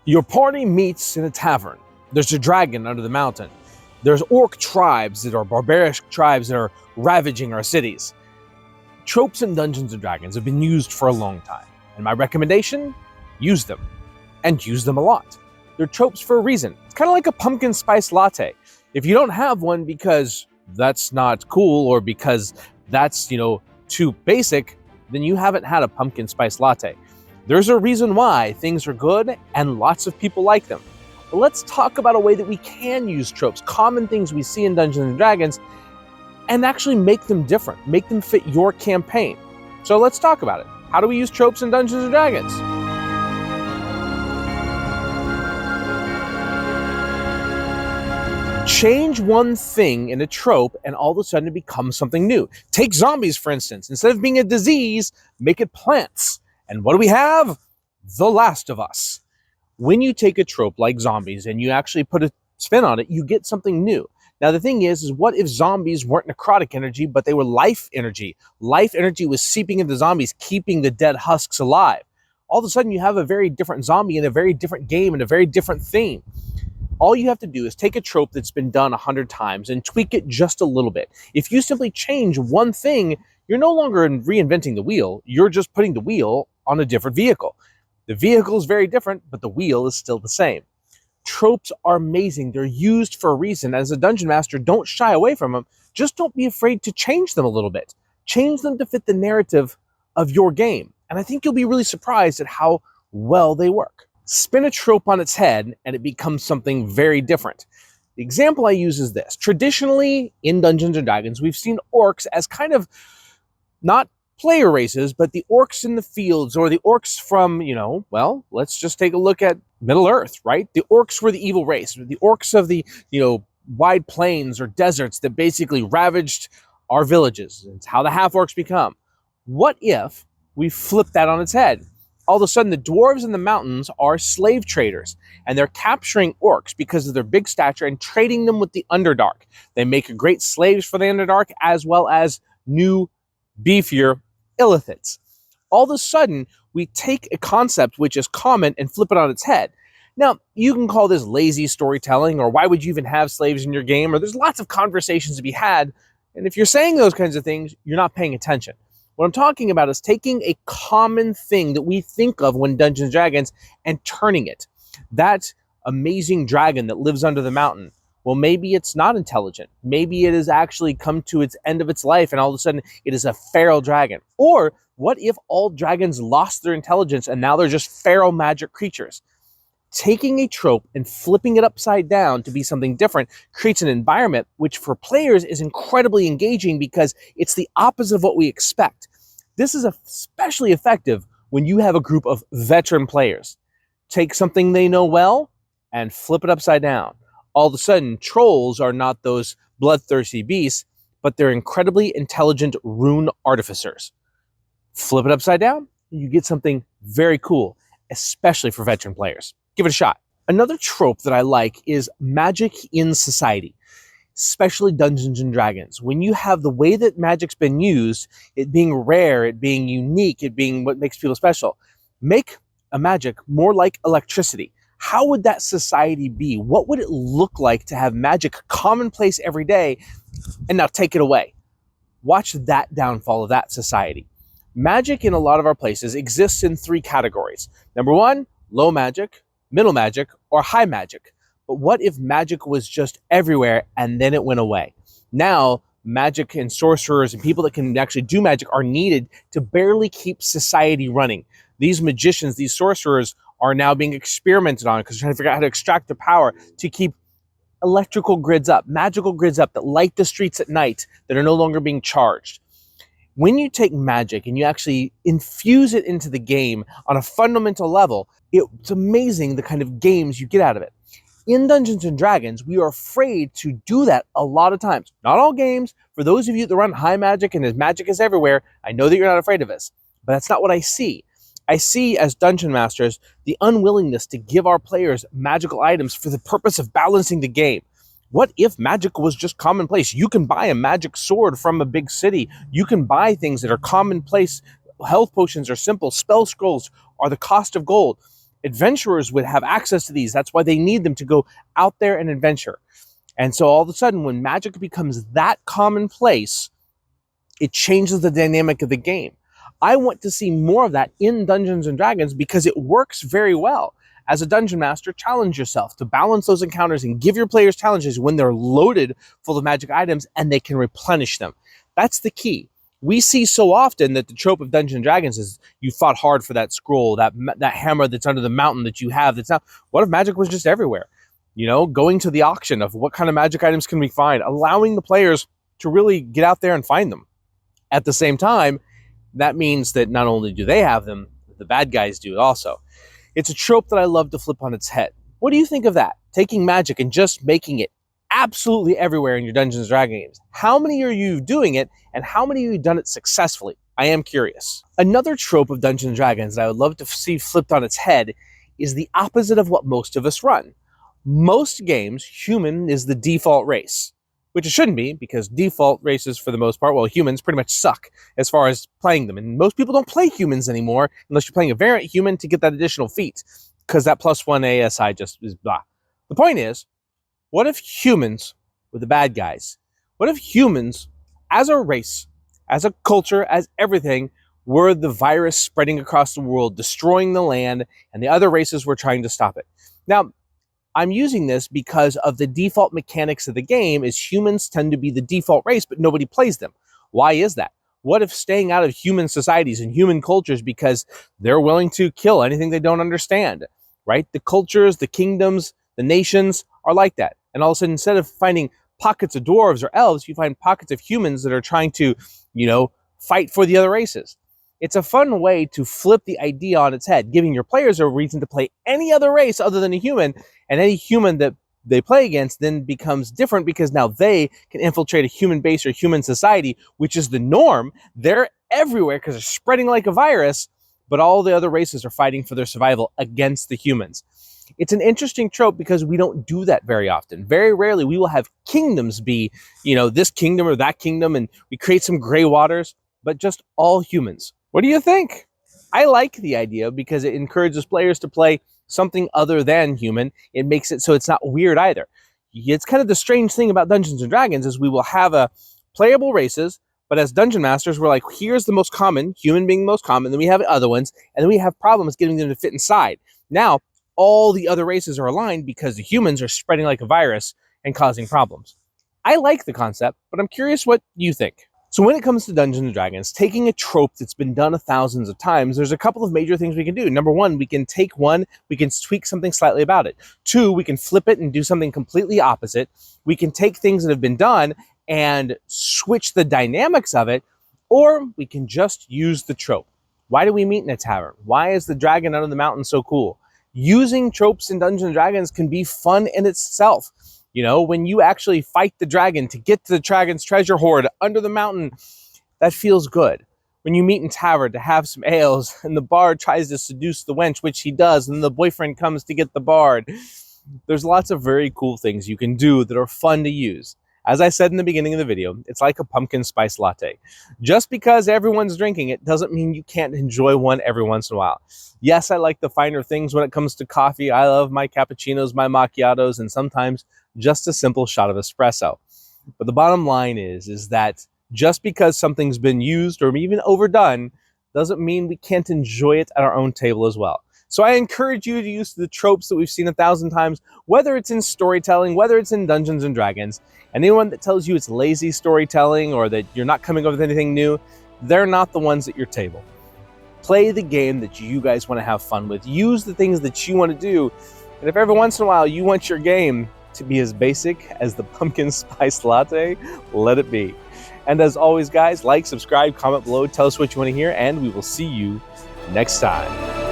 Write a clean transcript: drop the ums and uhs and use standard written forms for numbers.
Your party meets in a tavern. There's a dragon under the mountain. There's orc tribes that are barbaric tribes that are ravaging our cities. Tropes in Dungeons & Dragons have been used for a long time, and my recommendation? Use them. And use them a lot. They're tropes for a reason. It's kind of like a pumpkin spice latte. If you don't have one because that's not cool or because that's, too basic, then you haven't had a pumpkin spice latte. There's a reason why things are good and lots of people like them. But let's talk about a way that we can use tropes, common things we see in Dungeons & Dragons, and actually make them different, make them fit your campaign. So let's talk about it. How do we use tropes in Dungeons & Dragons? Change one thing in a trope and all of a sudden it becomes something new. Take zombies, for instance. Instead of being a disease, make it plants. And what do we have? The Last of Us. When you take a trope like zombies and you actually put a spin on it, you get something new. Now, the thing is what if zombies weren't necrotic energy, but they were life energy? Life energy was seeping into zombies, keeping the dead husks alive. All of a sudden, you have a very different zombie and a very different game and a very different theme. All you have to do is take a trope that's been done 100 times and tweak it just a little bit. If you simply change one thing, you're no longer reinventing the wheel. You're just putting the wheel on a different vehicle. The vehicle is very different, but the wheel is still the same. Tropes are amazing. They're used for a reason. As a dungeon master, don't shy away from them. Just don't be afraid to change them a little bit. Change them to fit the narrative of your game. And I think you'll be really surprised at how well they work. Spin a trope on its head and it becomes something very different. The example I use is this. Traditionally, in Dungeons & Dragons, we've seen orcs as kind of not player races, but the orcs in the fields or the orcs from, let's just take a look at Middle-earth, right? The orcs were the evil race. The orcs of the, wide plains or deserts that basically ravaged our villages. It's how the half-orcs become. What if we flip that on its head? All of a sudden, the dwarves in the mountains are slave traders, and they're capturing orcs because of their big stature and trading them with the Underdark. They make great slaves for the Underdark, as well as new, beefier illithids. All of a sudden, we take a concept which is common and flip it on its head. Now, you can call this lazy storytelling, or why would you even have slaves in your game, or there's lots of conversations to be had, and if you're saying those kinds of things, you're not paying attention. What I'm talking about is taking a common thing that we think of when Dungeons & Dragons and turning it. That amazing dragon that lives under the mountain, well, maybe it's not intelligent. Maybe it has actually come to its end of its life and all of a sudden it is a feral dragon. Or what if all dragons lost their intelligence and now they're just feral magic creatures? Taking a trope and flipping it upside down to be something different creates an environment which for players is incredibly engaging because it's the opposite of what we expect. This is especially effective when you have a group of veteran players. Take something they know well and flip it upside down. All of a sudden, trolls are not those bloodthirsty beasts, but they're incredibly intelligent rune artificers. Flip it upside down, you get something very cool, especially for veteran players. Give it a shot. Another trope that I like is magic in society, especially Dungeons & Dragons. When you have the way that magic's been used, it being rare, it being unique, it being what makes people special, make a magic more like electricity. How would that society be? What would it look like to have magic commonplace every day and now take it away? Watch that downfall of that society. Magic in a lot of our places exists in 3 categories. Number 1, low magic, middle magic, or high magic. But what if magic was just everywhere and then it went away? Now, magic and sorcerers and people that can actually do magic are needed to barely keep society running. These magicians, these sorcerers are now being experimented on because they're trying to figure out how to extract the power to keep electrical grids up, magical grids up that light the streets at night that are no longer being charged. When you take magic and you actually infuse it into the game on a fundamental level, it's amazing the kind of games you get out of it. In Dungeons & Dragons, we are afraid to do that a lot of times. Not all games. For those of you that run high magic and magic is everywhere, I know that you're not afraid of this, but that's not what I see. I see, as dungeon masters, the unwillingness to give our players magical items for the purpose of balancing the game. What if magic was just commonplace? You can buy a magic sword from a big city. You can buy things that are commonplace. Health potions are simple. Spell scrolls are the cost of gold. adventurers would have access to these. That's why they need them to go out there and adventure. And so all of a sudden, when magic becomes that commonplace, it changes the dynamic of the game. I want to see more of that in Dungeons and Dragons because it works very well. As a dungeon master, challenge yourself to balance those encounters and give your players challenges when they're loaded full of magic items and they can replenish them. That's the key. We see so often that the trope of Dungeons and Dragons is you fought hard for that scroll, that hammer that's under the mountain that you have. That's not. What if magic was just everywhere? Going to the auction of what kind of magic items can we find, allowing the players to really get out there and find them. At the same time, that means that not only do they have them, the bad guys do also. It's a trope that I love to flip on its head. What do you think of that? Taking magic and just making it absolutely everywhere in your Dungeons & Dragons games. How many are you doing it, and how many of you done it successfully? I am curious. Another trope of Dungeons & Dragons that I would love to see flipped on its head is the opposite of what most of us run. Most games, human is the default race, which it shouldn't be, because default races, for the most part, well, humans pretty much suck as far as playing them. And most people don't play humans anymore unless you're playing a variant human to get that additional feat, because that +1 ASI just is blah. The point is, what if humans were the bad guys? What if humans, as a race, as a culture, as everything, were the virus spreading across the world, destroying the land, and the other races were trying to stop it? Now, I'm using this because of the default mechanics of the game is humans tend to be the default race, but nobody plays them. Why is that? What if staying out of human societies and human cultures because they're willing to kill anything they don't understand, right? The cultures, the kingdoms, the nations are like that. And all of a sudden, instead of finding pockets of dwarves or elves, you find pockets of humans that are trying to, fight for the other races. It's a fun way to flip the idea on its head, giving your players a reason to play any other race other than a human, and any human that they play against then becomes different because now they can infiltrate a human base or human society, which is the norm. They're everywhere because they're spreading like a virus, but all the other races are fighting for their survival against the humans. It's an interesting trope because we don't do that very often. Very rarely we will have kingdoms be, this kingdom or that kingdom, and we create some gray waters, but just all humans. What do you think? I like the idea because it encourages players to play something other than human. It makes it so it's not weird either. It's kind of the strange thing about Dungeons & Dragons is we will have playable races, but as dungeon masters, we're like, here's the most common, human being the most common, then we have other ones, and then we have problems getting them to fit inside. Now, all the other races are aligned because the humans are spreading like a virus and causing problems. I like the concept, but I'm curious what you think. So when it comes to Dungeons & Dragons, taking a trope that's been done thousands of times, there's a couple of major things we can do. Number one, we can take one, we can tweak something slightly about it. Two, we can flip it and do something completely opposite. We can take things that have been done and switch the dynamics of it, or we can just use the trope. Why do we meet in a tavern? Why is the dragon under the mountain so cool? Using tropes in Dungeons & Dragons can be fun in itself. When you actually fight the dragon to get to the dragon's treasure hoard under the mountain, that feels good. When you meet in tavern to have some ales and the bard tries to seduce the wench, which he does, and the boyfriend comes to get the bard, there's lots of very cool things you can do that are fun to use. As I said in the beginning of the video, it's like a pumpkin spice latte. Just because everyone's drinking it doesn't mean you can't enjoy one every once in a while. Yes, I like the finer things when it comes to coffee. I love my cappuccinos, my macchiatos, and sometimes just a simple shot of espresso. But the bottom line is that just because something's been used or even overdone doesn't mean we can't enjoy it at our own table as well. So I encourage you to use the tropes that we've seen 1,000 times, whether it's in storytelling, whether it's in Dungeons & Dragons. Anyone that tells you it's lazy storytelling or that you're not coming up with anything new, they're not the ones at your table. Play the game that you guys want to have fun with. Use the things that you want to do. And if every once in a while you want your game to be as basic as the pumpkin spice latte, let it be. And as always, guys, like, subscribe, comment below, tell us what you want to hear, and we will see you next time.